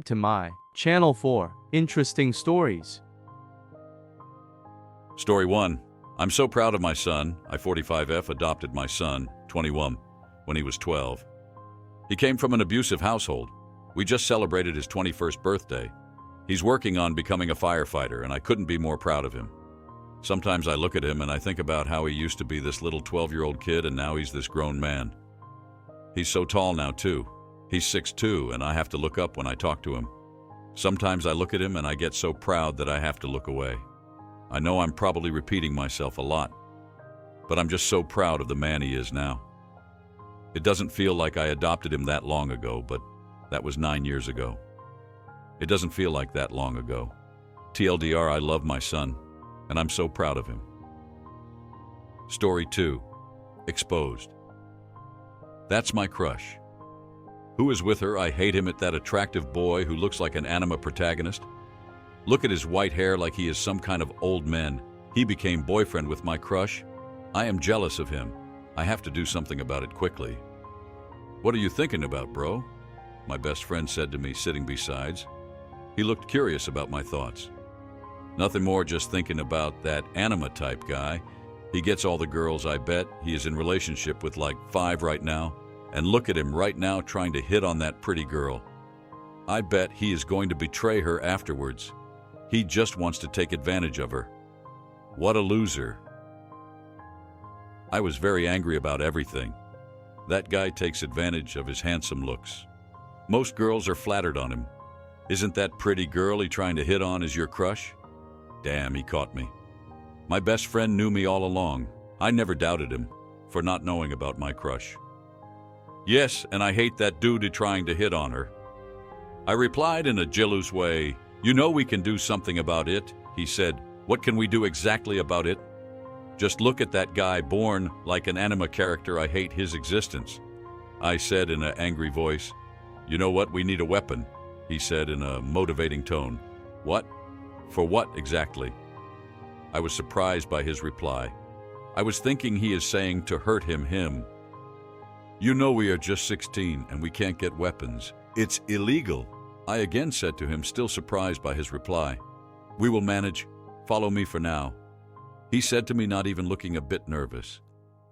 to my channel for interesting stories. Story 1. I'm so proud of my son. I-45F adopted my son, 21, when he was 12. He came from an abusive household. We just celebrated his 21st birthday. He's working on becoming a firefighter, and I couldn't be more proud of him. Sometimes I look at him and I think about how he used to be this little 12-year-old kid and now he's this grown man. He's so tall now too. He's 6'2", and I have to look up when I talk to him. Sometimes I look at him and I get so proud that I have to look away. I know I'm probably repeating myself a lot, but I'm just so proud of the man he is now. It doesn't feel like I adopted him that long ago, but that was 9 years ago. It doesn't feel like that long ago. TLDR, I love my son, and I'm so proud of him. Story 2. Exposed. That's my crush. Who is with her? I hate him at that attractive boy who looks like an anime protagonist. Look at his white hair like he is some kind of old man. He became boyfriend with my crush. I am jealous of him. I have to do something about it quickly. What are you thinking about, bro? My best friend said to me, sitting besides. He looked curious about my thoughts. Nothing more, just thinking about that anime type guy. He gets all the girls, I bet. He is in relationship with like 5 right now. And look at him right now trying to hit on that pretty girl. I bet he is going to betray her afterwards. He just wants to take advantage of her. What a loser. I was very angry about everything. That guy takes advantage of his handsome looks. Most girls are flattered on him. Isn't that pretty girl he trying to hit on is your crush? Damn, he caught me. My best friend knew me all along. I never doubted him for not knowing about my crush. Yes, and I hate that dude trying to hit on her. I replied in a jealous way, "You know we can do something about it," he said. "What can we do exactly about it?" "Just look at that guy born like an anime character. I hate his existence," I said in an angry voice. "You know what? We need a weapon," he said in a motivating tone. "What? For what exactly?" I was surprised by his reply. I was thinking he is saying to hurt him. "You know we are just 16 and we can't get weapons. It's illegal," I again said to him, still surprised by his reply. "We will manage. Follow me for now," he said to me, not even looking a bit nervous.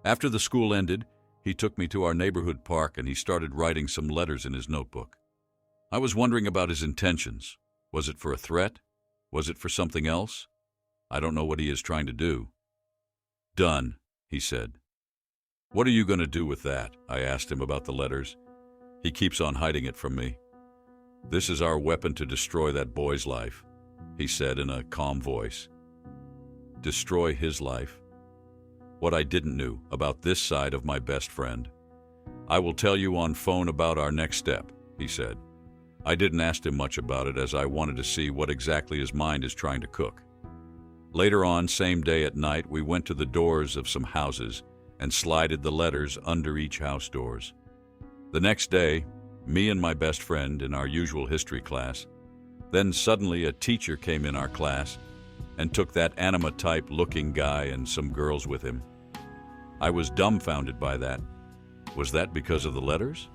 After the school ended, he took me to our neighborhood park and he started writing some letters in his notebook. I was wondering about his intentions. Was it for a threat? Was it for something else? I don't know what he is trying to do. "Done," he said. "What are you going to do with that?" I asked him about the letters. He keeps on hiding it from me. "This is our weapon to destroy that boy's life," he said in a calm voice. Destroy his life? What I didn't know about this side of my best friend. "I will tell you on phone about our next step," he said. I didn't ask him much about it as I wanted to see what exactly his mind is trying to cook. Later on, same day at night, we went to the doors of some houses and slided the letters under each house doors. The next day, me and my best friend in our usual history class. Then suddenly a teacher came in our class and took that anime-type looking guy and some girls with him. I was dumbfounded by that. Was that because of the letters?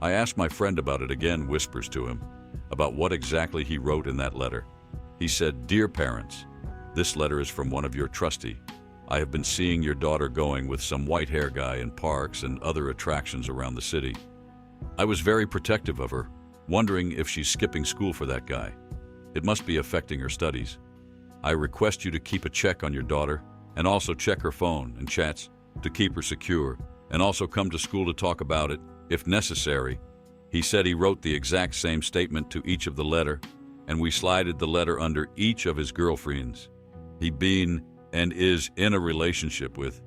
I asked my friend about it again, whispers to him, about what exactly he wrote in that letter. He said, "Dear parents, this letter is from one of your trustee. I have been seeing your daughter going with some white hair guy in parks and other attractions around the city. I was very protective of her, wondering if she's skipping school for that guy. It must be affecting her studies. I request you to keep a check on your daughter and also check her phone and chats to keep her secure, and also come to school to talk about it if necessary." He said he wrote the exact same statement to each of the letter, and we slided the letter under each of his girlfriends. He been and is in a relationship with.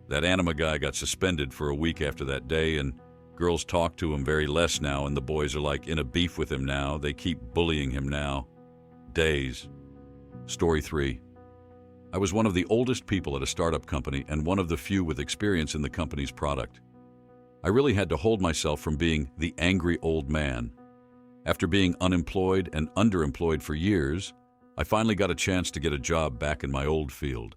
That anime guy got suspended for a week after that day, and girls talk to him very less now, and the boys are like in a beef with him now. They keep bullying him now. Days. Story 3. I was one of the oldest people at a startup company and one of the few with experience in the company's product. I really had to hold myself from being the angry old man. After being unemployed and underemployed for years, I finally got a chance to get a job back in my old field.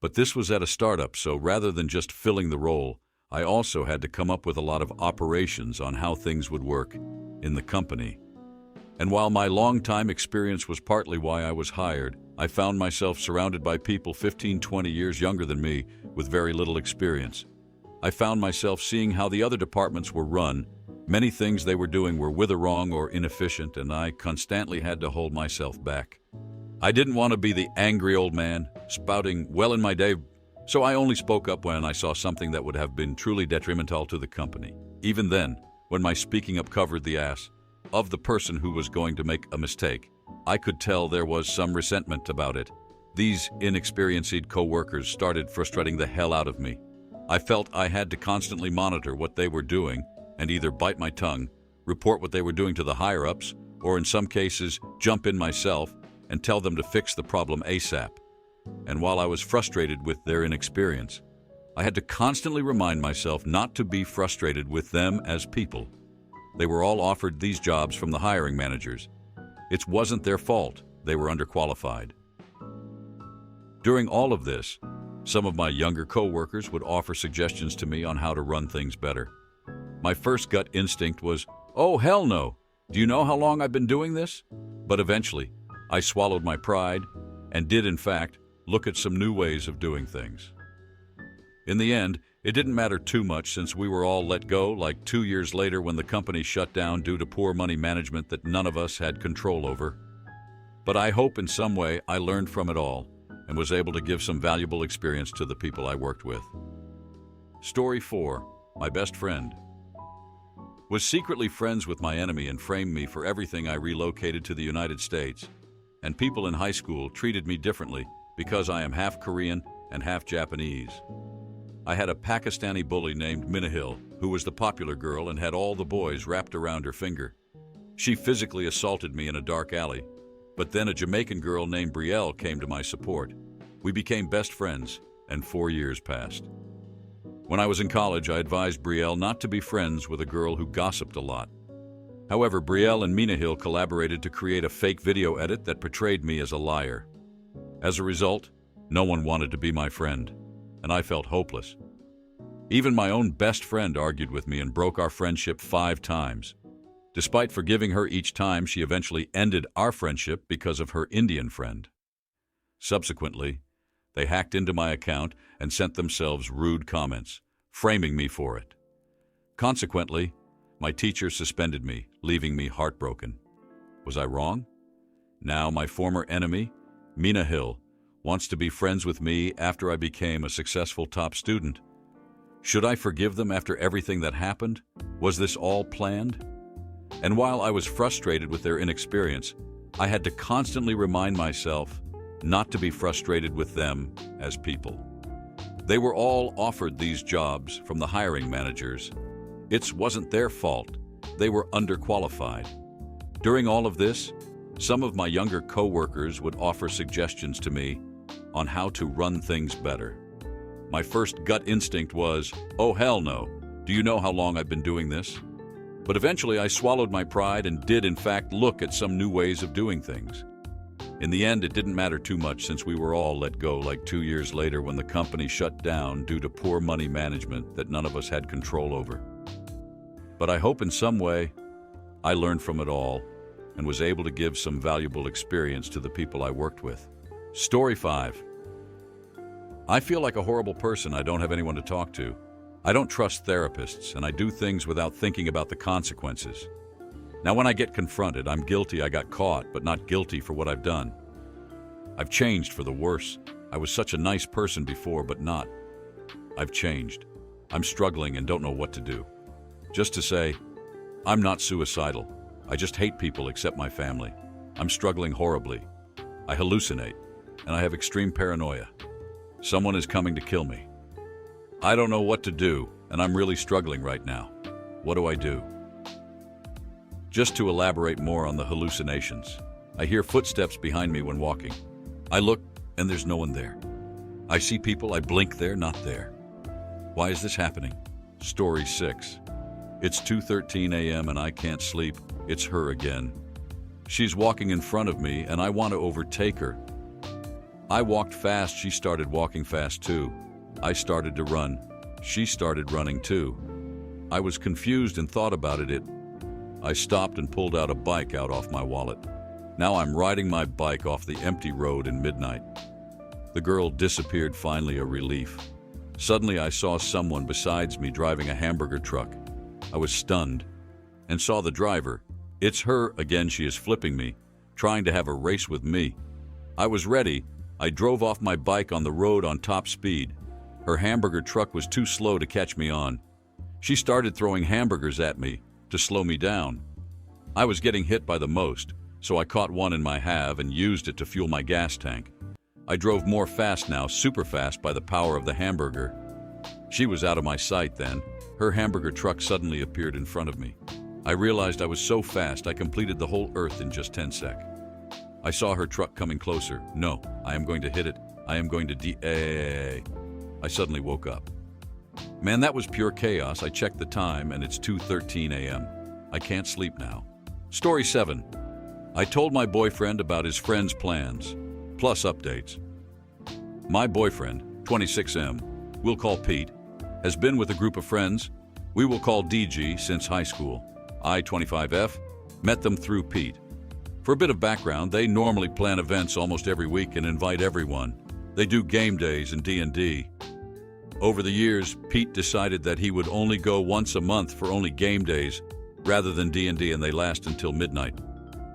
But this was at a startup, so rather than just filling the role, I also had to come up with a lot of operations on how things would work in the company. And while my long-time experience was partly why I was hired, I found myself surrounded by people 15, 20 years younger than me with very little experience. I found myself seeing how the other departments were run. Many things they were doing were wither wrong or inefficient, and I constantly had to hold myself back. I didn't want to be the angry old man, spouting, well in my day, so I only spoke up when I saw something that would have been truly detrimental to the company. Even then, when my speaking up covered the ass of the person who was going to make a mistake, I could tell there was some resentment about it. These inexperienced co-workers started frustrating the hell out of me. I felt I had to constantly monitor what they were doing and either bite my tongue, report what they were doing to the higher-ups, or in some cases, jump in myself and tell them to fix the problem ASAP. And while I was frustrated with their inexperience, I had to constantly remind myself not to be frustrated with them as people. They were all offered these jobs from the hiring managers. It wasn't their fault. They were underqualified. During all of this, some of my younger co-workers would offer suggestions to me on how to run things better. My first gut instinct was, oh, hell no. Do you know how long I've been doing this? But eventually, I swallowed my pride and did, in fact, look at some new ways of doing things. In the end, it didn't matter too much since we were all let go like 2 years later when the company shut down due to poor money management that none of us had control over. But I hope in some way I learned from it all and was able to give some valuable experience to the people I worked with. Story 4. My best friend was secretly friends with my enemy and framed me for everything. I relocated to the United States, and people in high school treated me differently because I am half Korean and half Japanese. I had a Pakistani bully named Minahil, who was the popular girl and had all the boys wrapped around her finger. She physically assaulted me in a dark alley, but then a Jamaican girl named Brielle came to my support. We became best friends, and 4 years passed. When I was in college, I advised Brielle not to be friends with a girl who gossiped a lot. However, Brielle and Minahil collaborated to create a fake video edit that portrayed me as a liar. As a result, no one wanted to be my friend, and I felt hopeless. Even my own best friend argued with me and broke our friendship 5 times. Despite forgiving her each time, she eventually ended our friendship because of her Indian friend. Subsequently, they hacked into my account and sent themselves rude comments, framing me for it. Consequently, my teacher suspended me, leaving me heartbroken. Was I wrong? Now my former enemy, Minahil, wants to be friends with me after I became a successful top student. Should I forgive them after everything that happened? Was this all planned? And while I was frustrated with their inexperience, I had to constantly remind myself not to be frustrated with them as people. They were all offered these jobs from the hiring managers. It wasn't their fault. They were underqualified. During all of this, some of my younger co-workers would offer suggestions to me on how to run things better. My first gut instinct was, oh hell no, do you know how long I've been doing this? But eventually I swallowed my pride and did in fact look at some new ways of doing things. In the end, it didn't matter too much since we were all let go like 2 years later when the company shut down due to poor money management that none of us had control over. But I hope in some way I learned from it all and was able to give some valuable experience to the people I worked with. Story 5. I feel like a horrible person. I don't have anyone to talk to. I don't trust therapists, and I do things without thinking about the consequences. Now, when I get confronted, I'm guilty I got caught, but not guilty for what I've done. I've changed for the worse. I was such a nice person before, but not. I've changed. I'm struggling and don't know what to do. Just to say, I'm not suicidal. I just hate people except my family. I'm struggling horribly. I hallucinate, and I have extreme paranoia. Someone is coming to kill me. I don't know what to do, and I'm really struggling right now. What do I do? Just to elaborate more on the hallucinations, I hear footsteps behind me when walking. I look, and there's no one there. I see people, I blink, they're not there. Why is this happening? Story 6. It's 2:13 a.m. and I can't sleep. It's her again. She's walking in front of me, and I want to overtake her. I walked fast, she started walking fast too. I started to run. She started running too. I was confused and thought about it. I stopped and pulled out a bike out off my wallet. Now I'm riding my bike off the empty road in midnight. The girl disappeared, finally a relief. Suddenly I saw someone besides me driving a hamburger truck. I was stunned and saw the driver. It's her again. She is flipping me, trying to have a race with me. I was ready. I drove off my bike on the road on top speed. Her hamburger truck was too slow to catch me on. She started throwing hamburgers at me to slow me down. I was getting hit by the most, so I caught one in my half and used it to fuel my gas tank. I drove more fast now, super fast by the power of the hamburger. She was out of my sight then. Her hamburger truck suddenly appeared in front of me. I realized I was so fast I completed the whole earth in just 10 seconds. I saw her truck coming closer. No, I am going to hit it. I am going to I suddenly woke up. Man, that was pure chaos. I checked the time and it's 2:13 a.m. I can't sleep now. Story 7. I told my boyfriend about his friend's plans, plus updates. My boyfriend, 26M, we'll call Pete, has been with a group of friends we will call DG since high school. I, 25F, met them through Pete. For a bit of background, they normally plan events almost every week and invite everyone. They do game days and D&D. Over the years, Pete decided that he would only go once a month for only game days rather than D&D, and they last until midnight.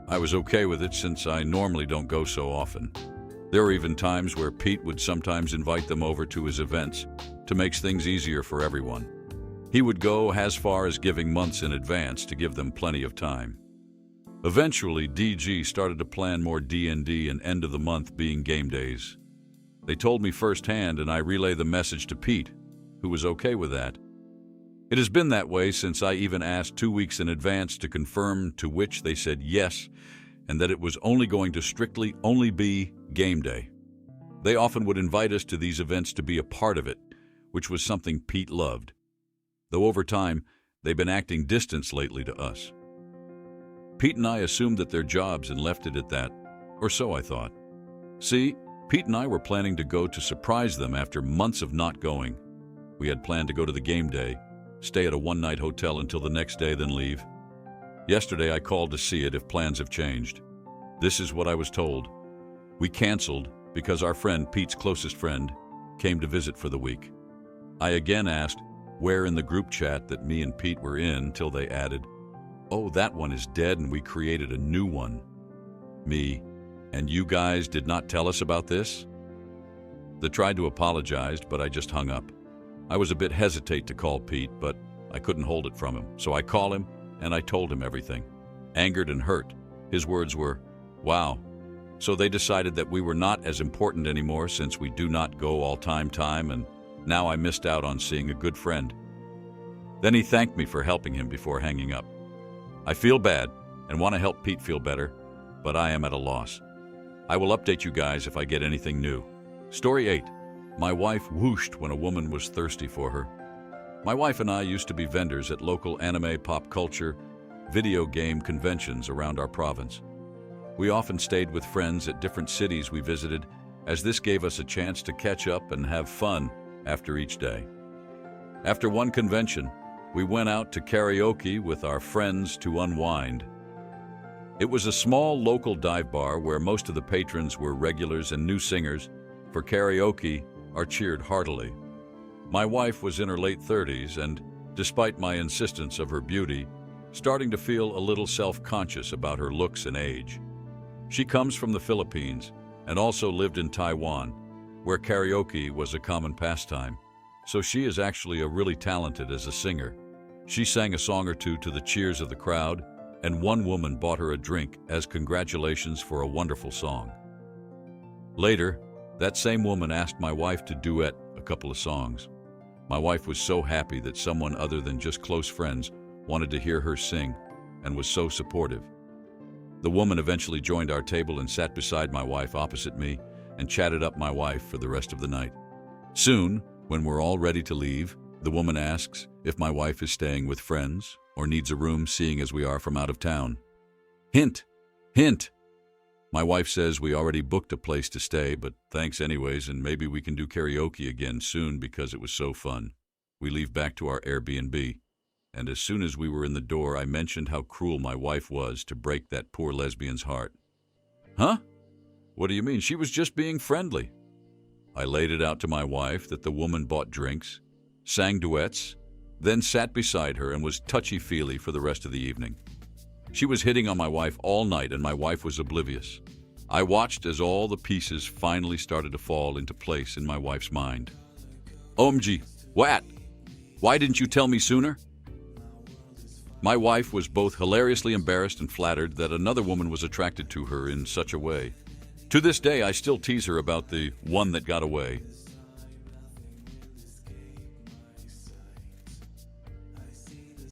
I was okay with it since I normally don't go so often. There were even times where Pete would sometimes invite them over to his events to make things easier for everyone. He would go as far as giving months in advance to give them plenty of time. Eventually, DG started to plan more D&D and end of the month being game days. They told me firsthand, and I relayed the message to Pete, who was okay with that. It has been that way since I even asked 2 weeks in advance to confirm, to which they said yes, and that it was only going to strictly only be game day. They often would invite us to these events to be a part of it, which was something Pete loved. Though over time, they've been acting distance lately to us. Pete and I assumed that their jobs and left it at that, or so I thought. See, Pete and I were planning to go to surprise them after months of not going. We had planned to go to the game day, stay at a one-night hotel until the next day, then leave. Yesterday I called to see it if plans have changed. This is what I was told. We canceled because our friend, Pete's closest friend, came to visit for the week. I again asked where in the group chat that me and Pete were in till they added, "Oh, that one is dead and we created a new one." Me, "And you guys did not tell us about this?" They tried to apologize, but I just hung up. I was a bit hesitant to call Pete, but I couldn't hold it from him. So I called him and I told him everything. Angered and hurt, his words were, "Wow. So they decided that we were not as important anymore since we do not go all time, and now I missed out on seeing a good friend." Then he thanked me for helping him before hanging up. I feel bad and want to help Pete feel better, but I am at a loss. I will update you guys if I get anything new. Story 8. My wife whooshed when a woman was thirsty for her. My wife and I used to be vendors at local anime, pop culture, video game conventions around our province. We often stayed with friends at different cities we visited, as this gave us a chance to catch up and have fun after each day. After one convention, we went out to karaoke with our friends to unwind. It was a small local dive bar where most of the patrons were regulars and new singers for karaoke are cheered heartily. My wife was in her late 30s and, despite my insistence of her beauty, starting to feel a little self-conscious about her looks and age. She comes from the Philippines and also lived in Taiwan, where karaoke was a common pastime, so she is actually really talented as a singer. She sang a song or two to the cheers of the crowd, and one woman bought her a drink as congratulations for a wonderful song. Later, that same woman asked my wife to duet a couple of songs. My wife was so happy that someone other than just close friends wanted to hear her sing and was so supportive. The woman eventually joined our table and sat beside my wife opposite me and chatted up my wife for the rest of the night. Soon, when we're all ready to leave, the woman asks if my wife is staying with friends or needs a room, seeing as we are from out of town. Hint! Hint! My wife says we already booked a place to stay, but thanks anyways, and maybe we can do karaoke again soon because it was so fun. We leave back to our Airbnb. And as soon as we were in the door, I mentioned how cruel my wife was to break that poor lesbian's heart. Huh? What do you mean? She was just being friendly. I laid it out to my wife that the woman bought drinks, sang duets, then sat beside her and was touchy-feely for the rest of the evening. She was hitting on my wife all night, and my wife was oblivious. I watched as all the pieces finally started to fall into place in my wife's mind. OMG, what? Why didn't you tell me sooner? My wife was both hilariously embarrassed and flattered that another woman was attracted to her in such a way. To this day, I still tease her about the one that got away.